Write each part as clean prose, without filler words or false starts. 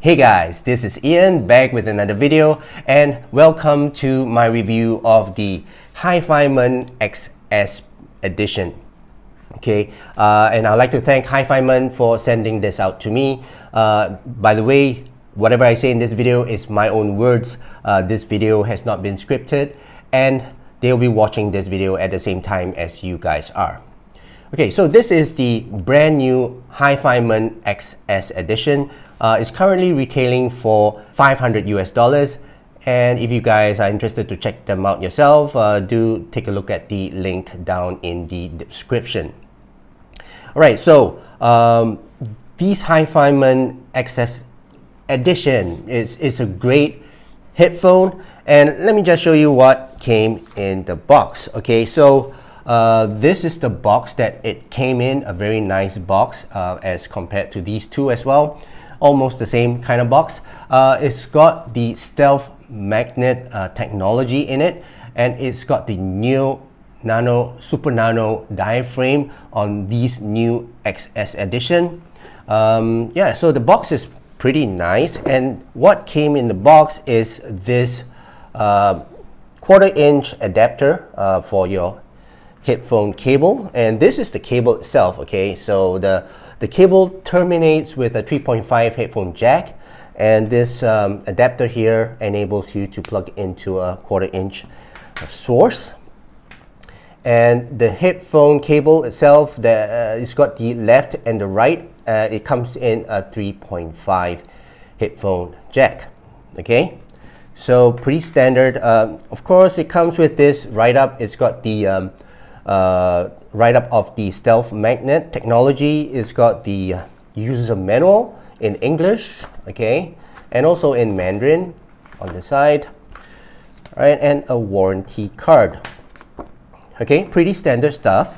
Hey guys, this is Ian back with another video, and welcome to my review of the Hifiman XS edition. Okay, and I'd like to thank Hifiman for sending this out to me. By the way, whatever I say in this video is my own words. This video has not been scripted, and they'll be watching this video at the same time as you guys are. Okay, so this is the brand new Hifiman XS edition. It's currently retailing for $500 US, and if you guys are interested to check them out yourself, do take a look at the link down in the description. Alright, so this Hifiman XS edition is a great headphone, and let me just show you what came in the box. Okay, so this is the box that it came in, a very nice box as compared to these two as well. Almost the same kind of box. It's got the stealth magnet technology in it, and it's got the new super nano diaphragm on these new XS edition. Yeah, so the box is pretty nice, and what came in the box is this 1/4 inch adapter for your headphone cable, and this is the cable itself. Okay, so the cable terminates with a 3.5 headphone jack, and this adapter here enables you to plug into a 1/4 inch source. And the headphone cable itself, it's got the left and the right. It comes in a 3.5 headphone jack. Okay, so pretty standard. Of course, it comes with this write-up. It's got the write-up of the stealth magnet technology. It's got the user manual in English, okay, and also in Mandarin on the side. All right, and a warranty card. Okay, pretty standard stuff.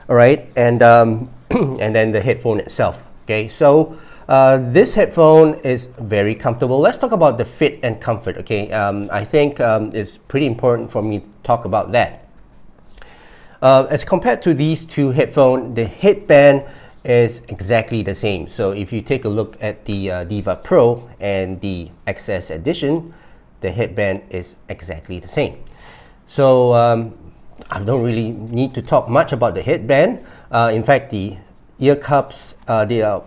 All right, and and then the headphone itself. Okay, so this headphone is very comfortable. Let's talk about the fit and comfort. Okay, I think it's pretty important for me to talk about that. As compared to these two headphones, the headband is exactly the same. So if you take a look at the Deva Pro and the XS edition, the headband is exactly the same. So I don't really need to talk much about the headband. In fact, the ear cups, they are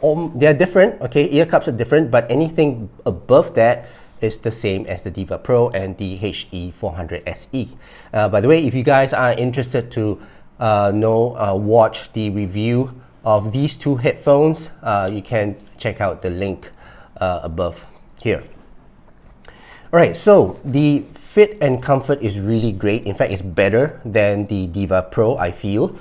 different. Okay, ear cups are different, but anything above that is the same as the Deva Pro and the HE400 SE. By the way, if you guys are interested to watch the review of these two headphones, you can check out the link above here. Alright, so the fit and comfort is really great. In fact, it's better than the Deva Pro, I feel,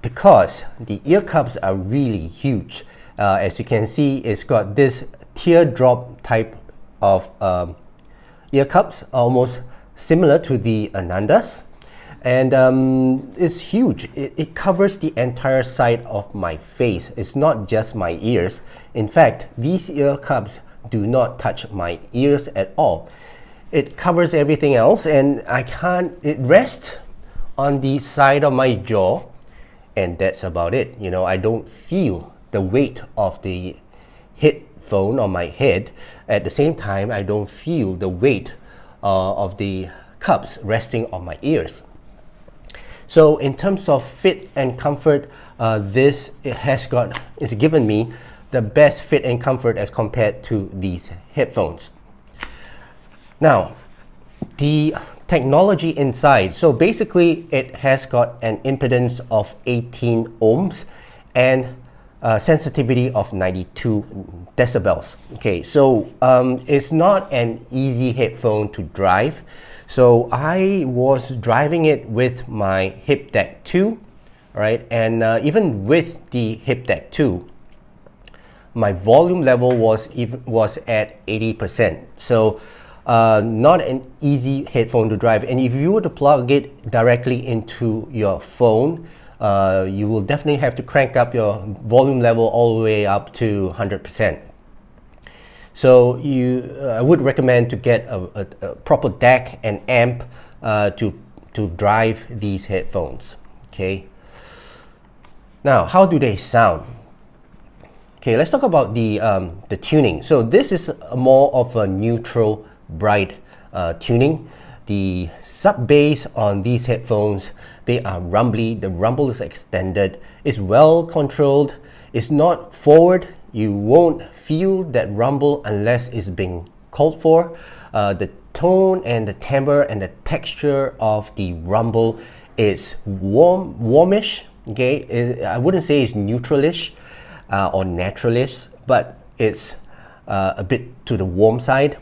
because the ear cups are really huge. As you can see, it's got this teardrop type of ear cups, almost similar to the Anandas, and it's huge. It covers the entire side of my face. It's not just my ears. In fact, these ear cups do not touch my ears at all. It covers everything else, and it rests on the side of my jaw, and that's about it. You know, I don't feel the weight of the headphone on my head. At the same time, I don't feel the weight of the cups resting on my ears. So in terms of fit and comfort, this it's given me the best fit and comfort as compared to these headphones. Now, the technology inside. So basically, it has got an impedance of 18 ohms and sensitivity of 92 decibels. Okay, so it's not an easy headphone to drive. So I was driving it with my Hip Deck 2, right? And even with the Hip Deck 2, my volume level was at 80%. So not an easy headphone to drive. And if you were to plug it directly into your phone, you will definitely have to crank up your volume level all the way up to 100%. So I would recommend to get a proper DAC and amp to drive these headphones. Okay. Now, how do they sound? Okay, let's talk about the tuning. So this is more of a neutral, bright tuning. The sub bass on these headphones, they are rumbly. The rumble is extended. It's well controlled. It's not forward. You won't feel that rumble unless it's being called for. The tone and the timbre and the texture of the rumble is warmish. Okay, I wouldn't say it's neutralish or naturalish, but it's a bit to the warm side.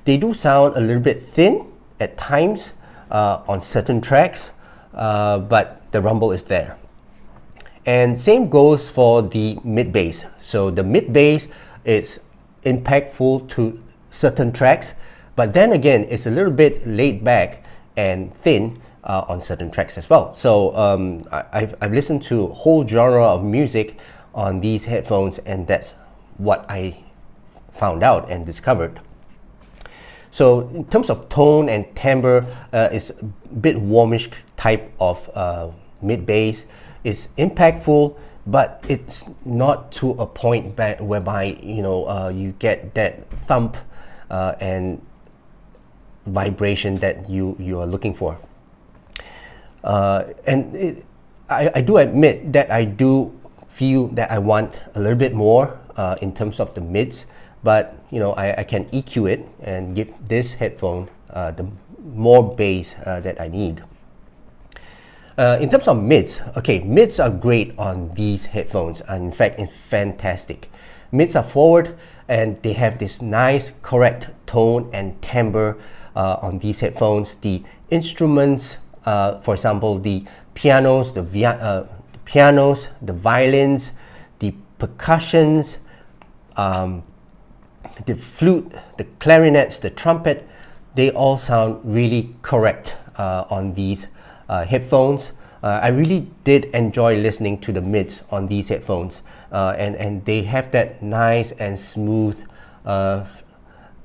They do sound a little bit thin at times on certain tracks, but the rumble is there. And same goes for the mid bass. So the mid bass is impactful to certain tracks, but then again, it's a little bit laid back and thin on certain tracks as well. So I've listened to a whole genre of music on these headphones, and that's what I found out and discovered. So in terms of tone and timbre, it's a bit warmish type of mid bass. It's impactful, but it's not to a point whereby you get that thump and vibration that you are looking for. I do admit that I do feel that I want a little bit more in terms of the mids, but I can EQ it and give this headphone the more bass that I need. In terms of mids, okay, mids are great on these headphones, and in fact, it's fantastic. Mids are forward and they have this nice correct tone and timbre on these headphones. The instruments, for example, the pianos, the violins, the percussions, the flute, the clarinets, the trumpet, they all sound really correct on these headphones. I really did enjoy listening to the mids on these headphones, and they have that nice and smooth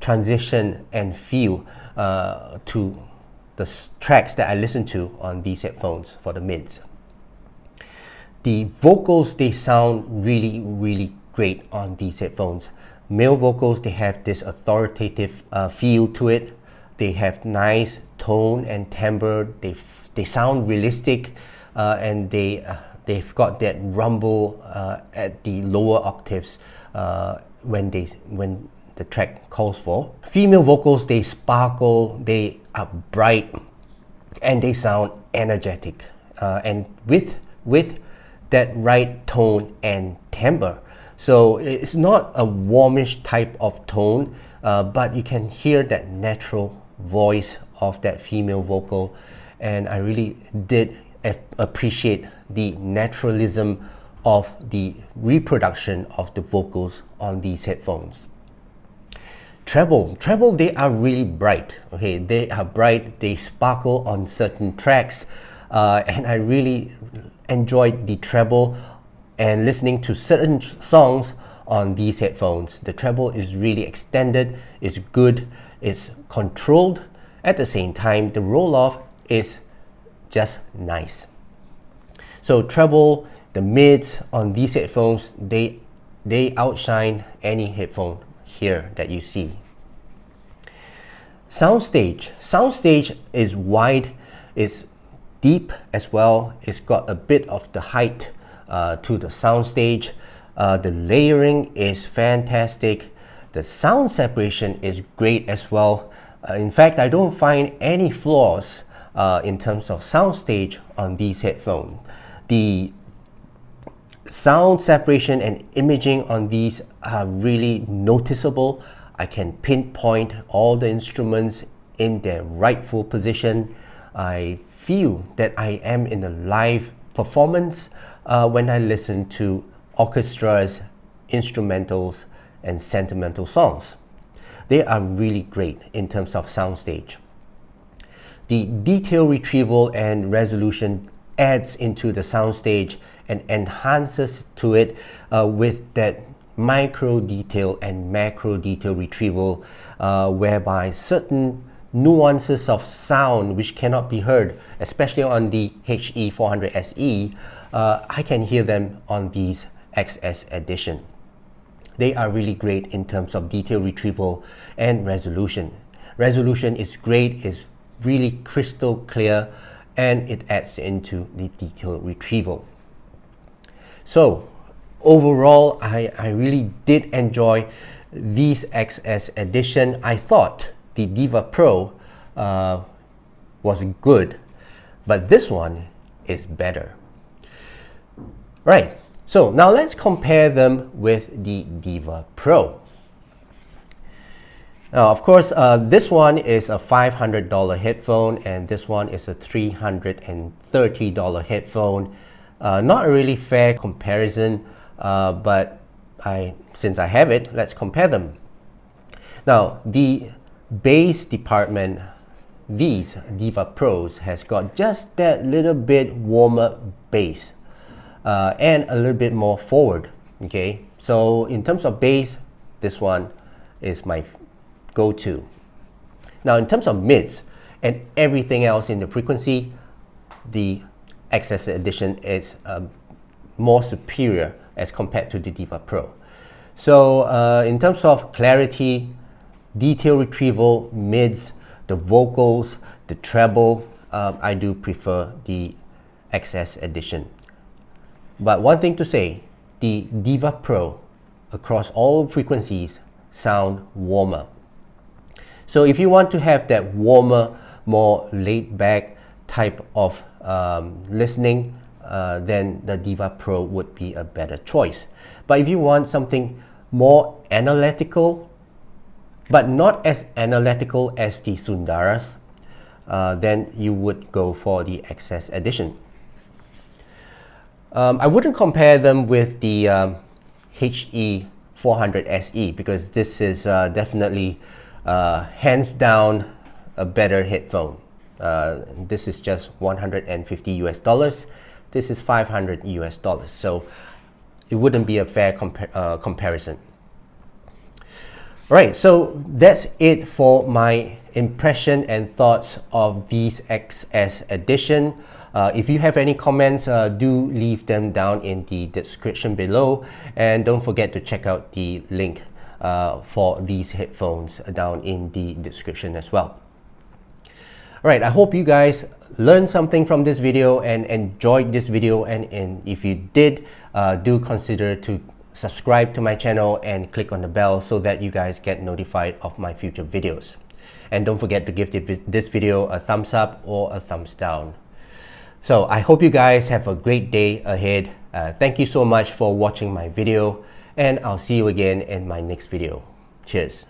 transition and feel to the tracks that I listen to on these headphones for the mids. The vocals, they sound really, really great on these headphones. Male vocals, they have this authoritative feel to it. They have nice tone and timbre. They sound realistic, and they've got that rumble at the lower octaves when the track calls for. Female vocals, they sparkle, they are bright, and they sound energetic, and with that right tone and timbre. So it's not a warmish type of tone, but you can hear that natural voice of that female vocal, and I really did appreciate the naturalism of the reproduction of the vocals on these headphones. Treble, they are really bright. Okay, they are bright, they sparkle on certain tracks, and I really enjoyed the treble and listening to certain songs on these headphones. The treble is really extended, it's good, it's controlled. At the same time, the roll-off is just nice. So treble, the mids on these headphones, they outshine any headphone here that you see. Soundstage is wide, it's deep as well. It's got a bit of the height to the soundstage. The layering is fantastic. The sound separation is great as well. In fact, I don't find any flaws in terms of soundstage on these headphones. The sound separation and imaging on these are really noticeable. I can pinpoint all the instruments in their rightful position. I feel that I am in a live performance when I listen to orchestras, instrumentals, and sentimental songs. They are really great in terms of soundstage. The detail retrieval and resolution adds into the soundstage and enhances to it with that micro detail and macro detail retrieval, whereby certain nuances of sound which cannot be heard, especially on the HE400 SE, I can hear them on these XS edition. They are really great in terms of detail retrieval and resolution. Resolution is great, it's really crystal clear, and it adds into the detail retrieval. So overall, I really did enjoy these XS edition. I thought the Deva Pro was good, but this one is better. Right, so now let's compare them with the Deva Pro. Now, of course, this one is a $500 headphone, and this one is a $330 headphone. Not a really fair comparison, but since I have it, let's compare them. Now, the bass department, these Deva Pros has got just that little bit warmer bass and a little bit more forward. Okay, so in terms of bass, this one is my go-to. Now, in terms of mids and everything else in the frequency, the XS edition is more superior as compared to the Deva Pro. So in terms of clarity, detail retrieval, mids, the vocals, the treble, I do prefer the XS edition. But one thing to say, the Deva Pro across all frequencies sound warmer. So if you want to have that warmer, more laid back type of listening, then the Deva Pro would be a better choice. But if you want something more analytical, but not as analytical as the Sundaras, then you would go for the XS edition. I wouldn't compare them with the HE400 SE because this is definitely hands down a better headphone. This is just $150 US. This is $500 US. So it wouldn't be a fair comparison. Alright, so that's it for my impression and thoughts of these XS edition. If you have any comments, do leave them down in the description below, and don't forget to check out the link for these headphones down in the description as well. Alright, I hope you guys learned something from this video and enjoyed this video, and if you did, do consider to subscribe to my channel and click on the bell so that you guys get notified of my future videos. And don't forget to give this video a thumbs up or a thumbs down. So I hope you guys have a great day ahead. Thank you so much for watching my video, and I'll see you again in my next video. Cheers.